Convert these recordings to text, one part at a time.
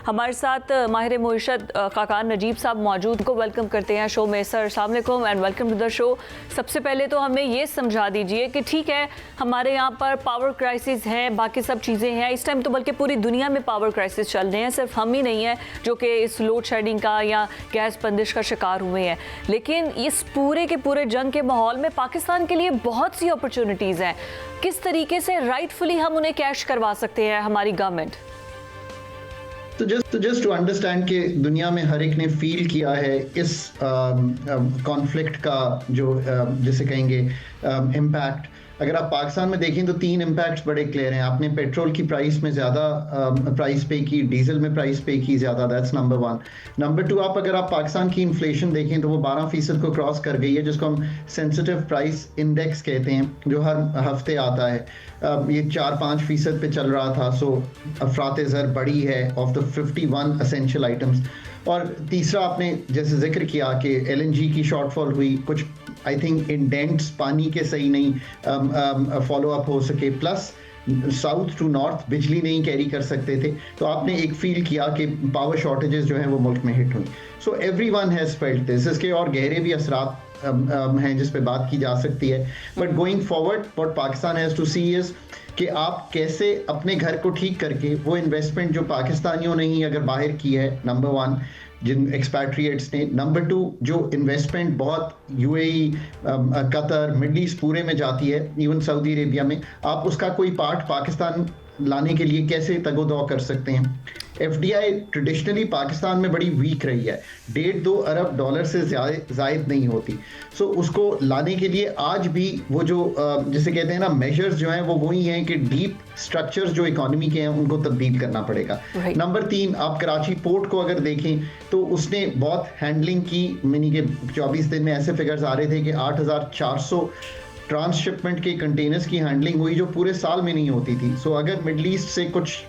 हमारे साथ माहिर मुइशत खाकान नजीब साहब मौजूद को वेलकम करते हैं शो में। सर अस्सलाम वालेकुम and welcome to the show. सबसे पहले तो हमें ये समझा दीजिए कि ठीक है हमारे यहाँ पर पावर क्राइसिस हैं, बाकी सब चीज़ें हैं, इस टाइम तो बल्कि पूरी दुनिया में पावर क्राइसिस चल रहे हैं, सिर्फ हम ही नहीं है जो कि इस लोड शेडिंग का या गैस बंदिश का शिकार हुए हैं। लेकिन इस पूरे के पूरे जंग के माहौल में पाकिस्तान के लिए बहुत सी अपॉर्चुनिटीज़ हैं। किस तरीके से राइटफुली हम उन्हें कैश करवा सकते हैं हमारी गवर्नमेंट? तो जस्ट टू अंडरस्टैंड कि दुनिया में हर एक ने फील किया है इस कॉन्फ्लिक्ट का जो जिसे कहेंगे इम्पैक्ट। अगर आप पाकिस्तान में देखें तो 3 इम्पैक्ट्स बड़े क्लियर हैं। आपने पेट्रोल की प्राइस में ज़्यादा प्राइस पे की, डीजल में प्राइस पे की ज़्यादा, दैट्स नंबर 1। नंबर 2, अगर आप पाकिस्तान की इन्फ्लेशन देखें तो वो 12% को क्रॉस कर गई है, जिसको हम सेंसिटिव प्राइस इंडेक्स कहते हैं, जो हर हफ्ते आता है। ये 4-5% पे चल रहा था। सो अफरात ज़र बड़ी है ऑफ द 51 एसेंशियल आइटम्स। और तीसरा, आपने जैसे जिक्र किया कि LNG की शॉर्टफॉल हुई, कुछ आई थिंक इंडेंट्स पानी के सही नहीं फॉलो अप हो सके, प्लस साउथ टू नॉर्थ बिजली नहीं कैरी कर सकते थे। तो आपने एक फील किया कि पावर शॉर्टेजेस जो हैं वो मुल्क में हिट हुई। So everyone has felt this. इसके और गहरे भी असरात हैं जिस पे बात की जा सकती है। But going forward what Pakistan has to see is कि आप कैसे अपने घर को ठीक करके वो इन्वेस्टमेंट जो पाकिस्तानियों ने ही अगर बाहर की है, नंबर 1 जिन एक्सपैट्रिएट्स ने, नंबर 2 जो इन्वेस्टमेंट बहुत UAE, कतर, मिडल ईस्ट पूरे में जाती है, इवन सऊदी अरेबिया में, आप उसका कोई पार्ट पाकिस्तान लाने के लिए कैसे तगोदौ कर सकते हैं। FDI ट्रेडिशनली पाकिस्तान में बड़ी वीक रही है, $1.5-2 अरब डॉलर से ज़ायद नहीं होती। सो उसको लाने के लिए आज भी वो जो जिसे कहते हैं ना मेजर्स जो हैं वो वही हैं कि डीप स्ट्रक्चर्स जो इकोनॉमी के हैं उनको तब्दील करना पड़ेगा। नंबर 3, आप कराची पोर्ट को अगर देखें तो उसने बहुत हैंडलिंग की, मिनी के 24 दिन में ऐसे फिगर्स आ रहे थे कि 8,400 ट्रांसशिपमेंट के कंटेनर्स की हैंडलिंग हुई जो पूरे साल में नहीं होती थी। सो अगर मिडल ईस्ट से कुछ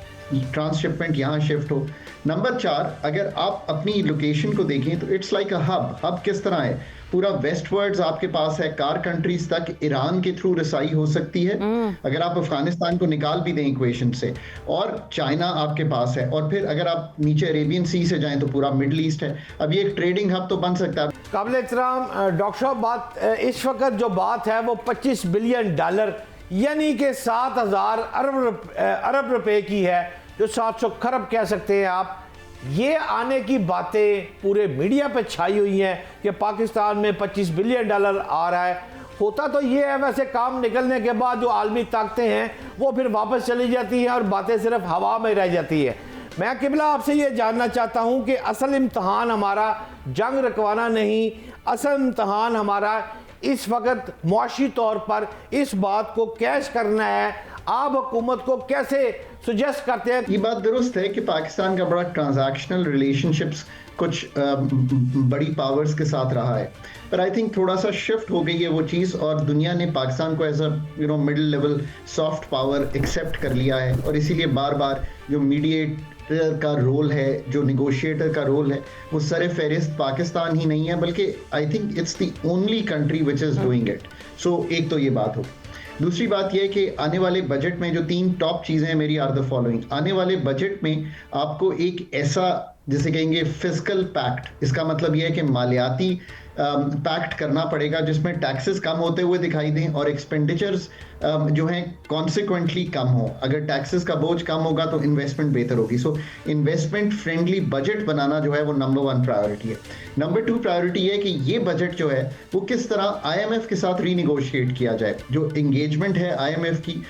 ट्रांसशिपमेंट यहाँ शिफ्ट हो। नंबर 4, अगर आप अपनी लोकेशन को देखें तो इट्स लाइक अ हब किस तरह है, पूरा वेस्टवर्ड्स आपके पास है, कार कंट्रीज तक ईरान के थ्रू रसाई हो सकती है अगर आप अफगानिस्तान को निकाल भी दें इक्वेशन से, और चाइना आपके पास है, और फिर अगर आप नीचे अरेबियन सी से जाएं तो पूरा मिडल ईस्ट है। अब ये एक ट्रेडिंग हब तो बन सकता है। काबिल एहतराम डॉक्टर साहब, बात इस वक्त जो बात है वो $25 बिलियन यानी कि 7,000 अरब रुपए की है, जो 700 खरब कह सकते हैं आप। ये आने की बातें पूरे मीडिया पे छाई हुई हैं कि पाकिस्तान में $25 बिलियन आ रहा है। होता तो ये है, वैसे काम निकलने के बाद जो आलमी ताकतें हैं वो फिर वापस चली जाती हैं और बातें सिर्फ हवा में रह जाती है। मैं किबला आपसे ये जानना चाहता हूँ कि असल इम्तहान हमारा जंग रखवाना नहीं, असल इम्तहान हमारा इस वक्त मुआशी तौर पर इस बात को कैश करना है। आप हुकूमत को कैसे सुजेस्ट करते हैं? ये बात दुरुस्त है कि पाकिस्तान का बड़ा ट्रांजैक्शनल रिलेशनशिप्स कुछ बड़ी पावर्स के साथ रहा है, पर आई थिंक थोड़ा सा शिफ्ट हो गई है वो चीज़, और दुनिया ने पाकिस्तान को as a middle level soft power accept कर लिया है। और इसीलिए बार बार जो मीडिएटर का रोल है, जो निगोशिएटर का रोल है, वो सर फहरिस्त पाकिस्तान ही नहीं है, बल्कि I think it's the only country which is doing it. So एक तो ये बात हो। दूसरी बात यह है कि आने वाले बजट में जो 3 टॉप चीज़ें हैं मेरी आर द फॉलोइंग। आने वाले बजट में आपको एक ऐसा जिसे कहेंगे फिस्कल पैक्ट, इसका मतलब यह है कि मालियाती पैक्ट करना पड़ेगा जिसमें टैक्सेस कम होते हुए दिखाई दें और एक्सपेंडिचर्स जो हैं कॉन्सिक्वेंटली कम हो। अगर टैक्सेस का बोझ कम होगा तो इन्वेस्टमेंट बेहतर होगी। सो इन्वेस्टमेंट फ्रेंडली बजट बनाना जो है वो नंबर 1 प्रायोरिटी है। नंबर 2 प्रायोरिटी है कि ये बजट जो है वो किस तरह IMF के साथ रीनिगोशिएट किया जाए। जो एंगेजमेंट है IMF की,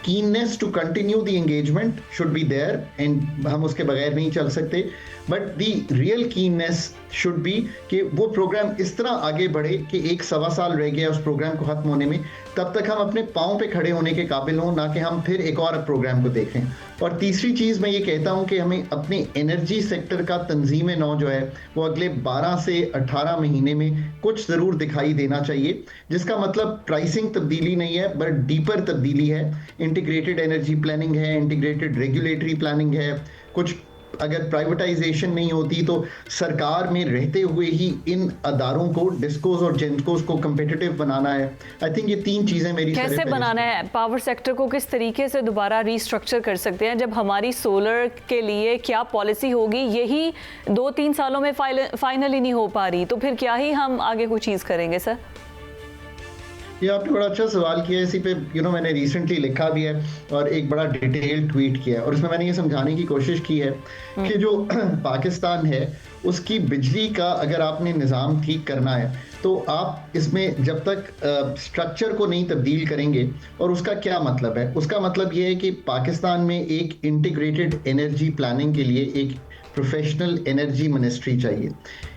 keenness to continue the engagement should be there, and हम उसके बगैर नहीं चल सकते, but the real keenness should be कि वो प्रोग्राम इस तरह आगे बढ़े कि 1-1.25 साल रह गया उस प्रोग्राम को ख़त्म होने में, तब तक हम अपने पाँव पे खड़े होने के काबिल हों, ना कि हम फिर एक और प्रोग्राम को देखें। और तीसरी चीज़ मैं ये कहता हूँ कि हमें अपने एनर्जी सेक्टर का तंजीम नौ जो है वो अगले 12 से 18 महीने में कुछ ज़रूर दिखाई देना चाहिए, जिसका मतलब प्राइसिंग तब्दीली नहीं है बट डीपर तब्दीली है। इंटीग्रेटेड एनर्जी प्लानिंग है, इंटीग्रेटेड रेगुलेटरी प्लानिंग है, कुछ अगर प्राइवेटाइजेशन नहीं होती तो सरकार में रहते हुए ही इन अदारों को, डिस्कोस और जेंकोस को कम्पिटिटिव बनाना है। आई थिंक ये 3 चीजें मेरी कैसे बनाना है? पावर सेक्टर को किस तरीके से दोबारा रीस्ट्रक्चर कर सकते हैं? जब हमारी सोलर के लिए क्या पॉलिसी होगी, यही 2-3 सालों में फाइनल ही नहीं हो पा रही, तो फिर क्या ही हम आगे कोई चीज़ करेंगे सर? ये आपने बड़ा अच्छा सवाल किया है। इसी पे मैंने रिसेंटली लिखा भी है और एक बड़ा डिटेल ट्वीट किया है, और इसमें मैंने ये समझाने की कोशिश की है कि जो पाकिस्तान है उसकी बिजली का अगर आपने निज़ाम ठीक करना है तो आप इसमें जब तक स्ट्रक्चर को नहीं तब्दील करेंगे, और उसका क्या मतलब है? उसका मतलब ये है कि पाकिस्तान में एक इंटीग्रेटेड एनर्जी प्लानिंग के लिए एक प्रोफेशनल एनर्जी मिनिस्ट्री चाहिए।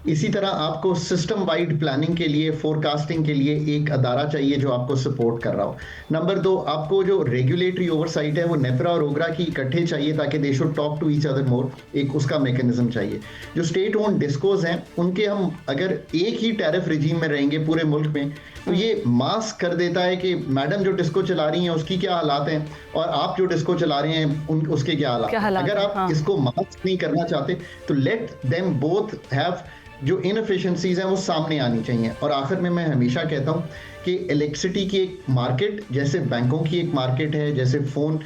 इसी तरह आपको सिस्टम वाइड प्लानिंग के लिए, फोरकास्टिंग के लिए एक अदारा चाहिए जो आपको सपोर्ट कर रहा हो। नंबर 2, आपको जो रेगुलेटरी ओवरसाइट है वो नेपरा और ओगरा की इकट्ठे चाहिए ताकि they should talk to each other more, एक उसका मैकेनिज्म चाहिए। जो स्टेट ओन डिस्कोज हैं उनके हम अगर एक ही टैरिफ रिजीम में रहेंगे पूरे मुल्क में तो ये मास्क कर देता है कि मैडम जो डिस्को चला रही हैं उसकी क्या हालात हैं और आप जो डिस्को चला रहे हैं उसके क्या हालात हैं। अगर आप इसको मास्क नहीं करना चाहते तो लेट देम बोथ हैव, जो इनएफिशिएंसीज हैं वो सामने आनी चाहिए। और आखिर में मैं हमेशा कहता हूँ कि इलेक्ट्रिसिटी की एक मार्केट जैसे बैंकों की एक मार्केट है, जैसे फ़ोन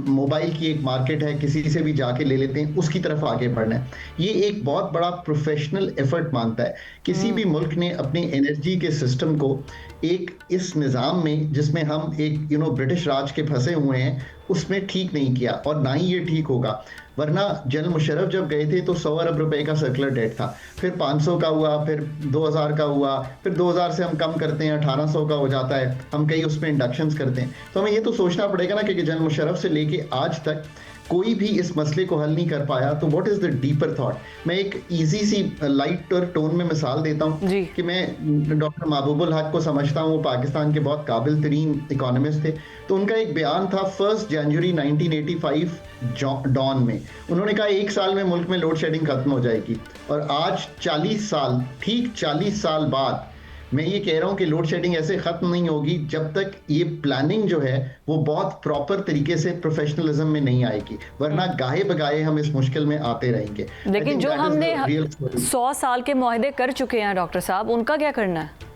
मोबाइल की एक मार्केट है, किसी से भी जाके ले लेते हैं, उसकी तरफ आगे बढ़ना है। ये एक बहुत बड़ा प्रोफेशनल एफर्ट मांगता है। किसी भी मुल्क ने अपने एनर्जी के सिस्टम को एक इस निज़ाम में जिसमें हम एक ब्रिटिश राज के फंसे हुए हैं उसमें ठीक नहीं किया, और ना ही ये ठीक होगा। वरना जनरल मुशर्रफ जब गए थे तो 100 अरब रुपए का सर्कुलर डेट था, फिर 500 का हुआ, फिर 2000 का हुआ, फिर 2000 से हम कम करते हैं 1800 का हो जाता है, हम कई उसमें इंडक्शंस करते हैं। तो हमें ये तो सोचना पड़ेगा ना कि जनरल मुशर्रफ से लेके आज तक कोई भी इस मसले को हल नहीं कर पाया, तो what is the deeper thought. मैं एक इजी सी लाइट और टोन में मिसाल देता हूँ कि मैं डॉक्टर महबूबुल हक को समझता हूँ, वो पाकिस्तान के बहुत काबिल तरीन इकोनॉमिस्ट थे। तो उनका एक बयान था 1 जनवरी 1985 डॉन में, उन्होंने कहा 1 साल में मुल्क में लोड शेडिंग खत्म हो जाएगी। और आज 40 साल, ठीक 40 साल बाद मैं ये कह रहा हूँ कि लोड शेडिंग ऐसे खत्म नहीं होगी जब तक ये प्लानिंग जो है वो बहुत प्रॉपर तरीके से प्रोफेशनलिज्म में नहीं आएगी, वरना गाहे बगाहे हम इस मुश्किल में आते रहेंगे। लेकिन जो हमने 100 साल के मुआहदे कर चुके हैं डॉक्टर साहब, उनका क्या करना है?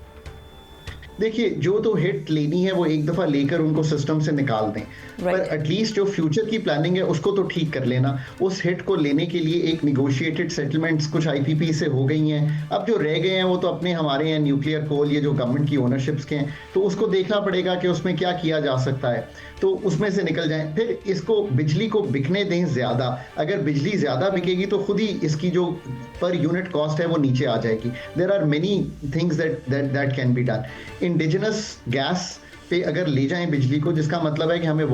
देखिए, जो तो हिट लेनी है वो एक दफ़ा लेकर उनको सिस्टम से निकाल दें, पर एटलीस्ट जो फ्यूचर की प्लानिंग है उसको तो ठीक कर लेना। उस हिट को लेने के लिए एक निगोशिएटेड सेटलमेंट्स कुछ आईपीपी से हो गई हैं, अब जो रह गए हैं वो तो अपने हमारे हैं न्यूक्लियर कोल, ये जो गवर्नमेंट की ओनरशिप्स के हैं, तो उसको देखना पड़ेगा कि उसमें क्या किया जा सकता है, तो उसमें से निकल जाएं। फिर इसको बिजली को बिकने दें ज़्यादा, अगर बिजली ज़्यादा बिकेगी तो खुद ही इसकी जो पर यूनिट कॉस्ट है वो नीचे आ जाएगी। There are many things that can be done. Indigenous gas पे अगर ले जाएं बिजली को, जिसका मतलब है कि हमें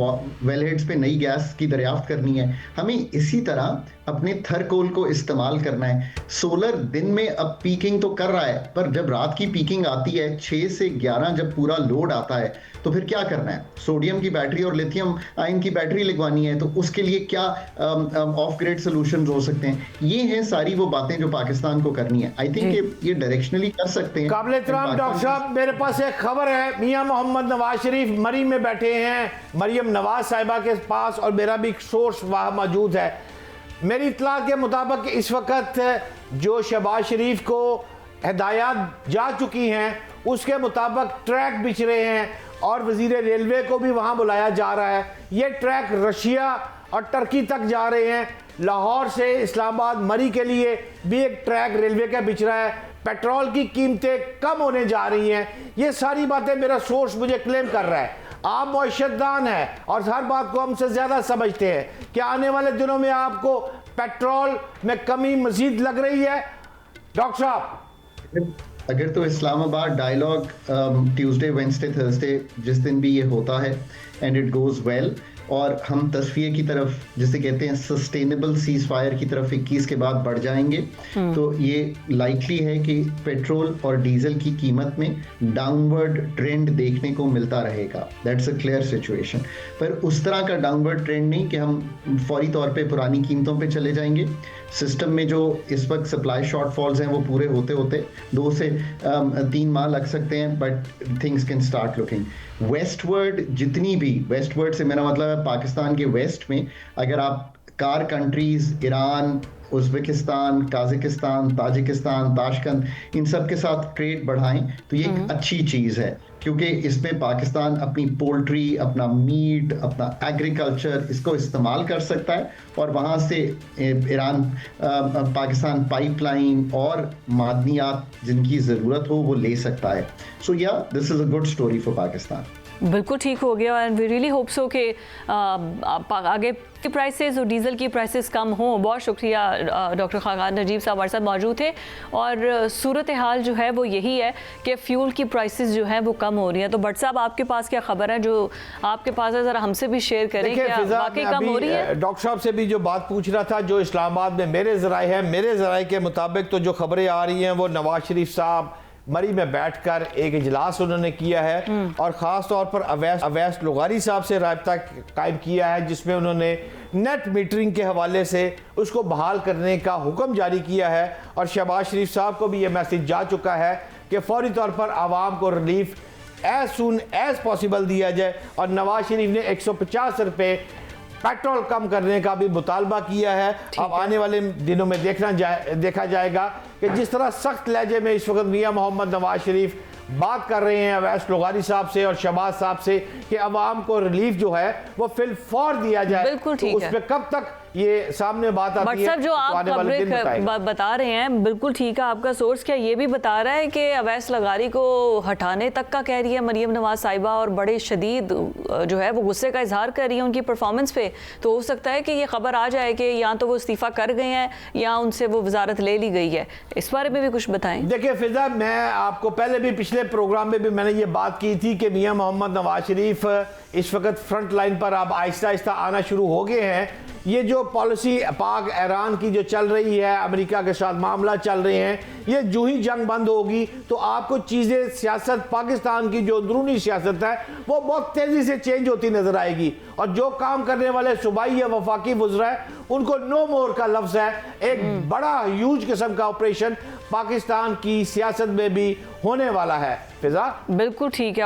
वेलहेड्स पे नई गैस की दरियाफ्त करनी है, हमें इसी तरह अपने थर कोल को इस्तेमाल करना है। सोलर दिन में अब पीकिंग तो कर रहा है, पर जब रात की पीकिंग आती है 6 से 11 जब पूरा लोड आता है तो फिर क्या करना है? सोडियम की बैटरी और लिथियम आयन की बैटरी लगवानी है, तो उसके लिए क्या ऑफ ग्रिड सॉल्यूशंस हो सकते हैं? ये हैं सारी वो बातें जो पाकिस्तान को करनी है। आई थिंक ये डायरेक्शनली कर सकते हैं। काबिल एहतराम डॉक्टर साहब, मेरे पास एक खबर है, मियां मोहम्मद नवाज शरीफ मरी में बैठे हैं मरियम नवाज साहिबा के पास, और मेरा भी सोर्स वहाँ मौजूद है। मेरी इत्तला के मुताबिक इस वक्त जो शहबाज शरीफ को हिदायत जा चुकी हैं उसके मुताबिक ट्रैक बिछ रहे हैं, और वजीर रेलवे को भी वहाँ बुलाया जा रहा है। ये ट्रैक रशिया और टर्की तक जा रहे हैं। लाहौर से इस्लामाबाद मरी के लिए भी एक ट्रैक रेलवे का बिछ रहा है। पेट्रोल की कीमतें कम होने जा रही हैं। ये सारी बातें मेरा सोर्स मुझे क्लेम कर रहा है। आप मुआशरदान हैं और हर बात को हमसे ज़्यादा समझते हैं कि आने वाले दिनों में आपको पेट्रोल में कमी मजीद लग रही है? डॉक्टर साहब, अगर तो Islamabad dialogue Tuesday Wednesday Thursday जिस दिन भी ये होता है एंड इट गोज़ वेल, और हम तस्फिये की तरफ, जिसे कहते हैं सस्टेनेबल सीज फायर की तरफ 21 के बाद बढ़ जाएंगे, तो ये लाइकली है कि पेट्रोल और डीजल की कीमत में डाउनवर्ड ट्रेंड देखने को मिलता रहेगा। That's a clear situation. पर उस तरह का डाउनवर्ड ट्रेंड नहीं कि हम फौरी तौर पे पुरानी कीमतों पे चले जाएंगे। सिस्टम में जो इस वक्त सप्लाई शॉर्टफॉल्स हैं वो पूरे होते होते 2 से 3 माह लग सकते हैं, but things can start looking westward. जितनी भी वेस्टवर्ड से मेरा मतलब है पाकिस्तान के वेस्ट में, अगर आप CAR countries Iran, Uzbekistan, Kazakhstan, Tajikistan, Tashkent, इन सब के साथ ट्रेड बढ़ाएं तो ये एक अच्छी चीज़ है, क्योंकि इसमें पाकिस्तान अपनी पोल्ट्री, अपना मीट, अपना एग्रीकल्चर इसको इस्तेमाल कर सकता है और वहाँ से ईरान पाकिस्तान पाइपलाइन और मादनियात जिनकी ज़रूरत हो वो ले सकता है। So yeah this is a good story for Pakistan. बिल्कुल ठीक हो गया and we really hope so कि आगे की प्राइसेस और डीजल की प्राइसेस कम हों। बहुत शुक्रिया डॉक्टर खाकान नजीब साहब हमारे साथ मौजूद थे और सूरत हाल जो है वो यही है कि फ्यूल की प्राइसेस जो है वो कम हो रही हैं। तो भट्ट साहब आपके पास क्या खबर है जो आपके पास है, ज़रा हमसे भी शेयर करें, क्या वाकई कम हो रही है? डॉक्टर साहब से भी जो बात पूछ रहा था, जो इस्लामाबाद में मेरे ज़राए हैं, मेरे ज़राए के मुताबिक तो जो खबरें आ रही हैं वो नवाज शरीफ साहब मरी में बैठकर एक इजलास उन्होंने किया है और ख़ास तौर पर अवैस लुगारी साहब से राब्ता कायम किया है, जिसमें उन्होंने नेट मीटरिंग के हवाले से उसको बहाल करने का हुक्म जारी किया है और शहबाज शरीफ साहब को भी ये मैसेज जा चुका है कि फौरी तौर पर आवाम को relief as soon as possible दिया जाए। और नवाज शरीफ ने 150 रुपये पेट्रोल कम करने का भी मुतालबा किया है। अब आने वाले दिनों में देखा जाएगा कि जिस तरह सख्त लहजे में इस वक्त मियां मोहम्मद नवाज शरीफ बात कर रहे हैं अवैस लुगारी साहब से और शहबाज साहब से कि अवाम को रिलीफ जो है वो फिल फौर दिया जाए। बिल्कुल ठीक तो उस पर कब तक ये सामने बात आती है, जो आप खबरें बता रहे हैं बिल्कुल ठीक है। आपका सोर्स क्या ये भी बता रहा है कि अवैस लगारी को हटाने तक का कह रही है मरियम नवाज साहिबा और बड़े शदीद जो है वो गुस्से का इजहार कर रही है उनकी परफॉर्मेंस पे? तो हो सकता है कि ये खबर आ जाए कि या तो वो इस्तीफा कर गए हैं या उनसे वो वजारत ले ली गई है। इस बारे में भी कुछ बताएं। देखिए फिजा, मैं आपको पहले भी पिछले प्रोग्राम में भी मैंने ये बात की थी कि मियां मोहम्मद नवाज शरीफ इस वक्त फ्रंट लाइन पर अब आहिस्ता आहिस्ता आना शुरू हो गए हैं। ये जो पॉलिसी पाक ईरान की जो चल रही है, अमेरिका के साथ मामला चल रहे हैं, ये जो ही जंग बंद होगी तो आपको चीज़ें, सियासत, पाकिस्तान की जो अंदरूनी सियासत है वो बहुत तेज़ी से चेंज होती नजर आएगी और जो काम करने वाले सूबाई या वफाकी वज़रा है उनको नो मोर का लफ्ज़ है। एक बड़ा ह्यूज किस्म का ऑपरेशन पाकिस्तान की सियासत में भी होने वाला है। फिजा, बिल्कुल ठीक है।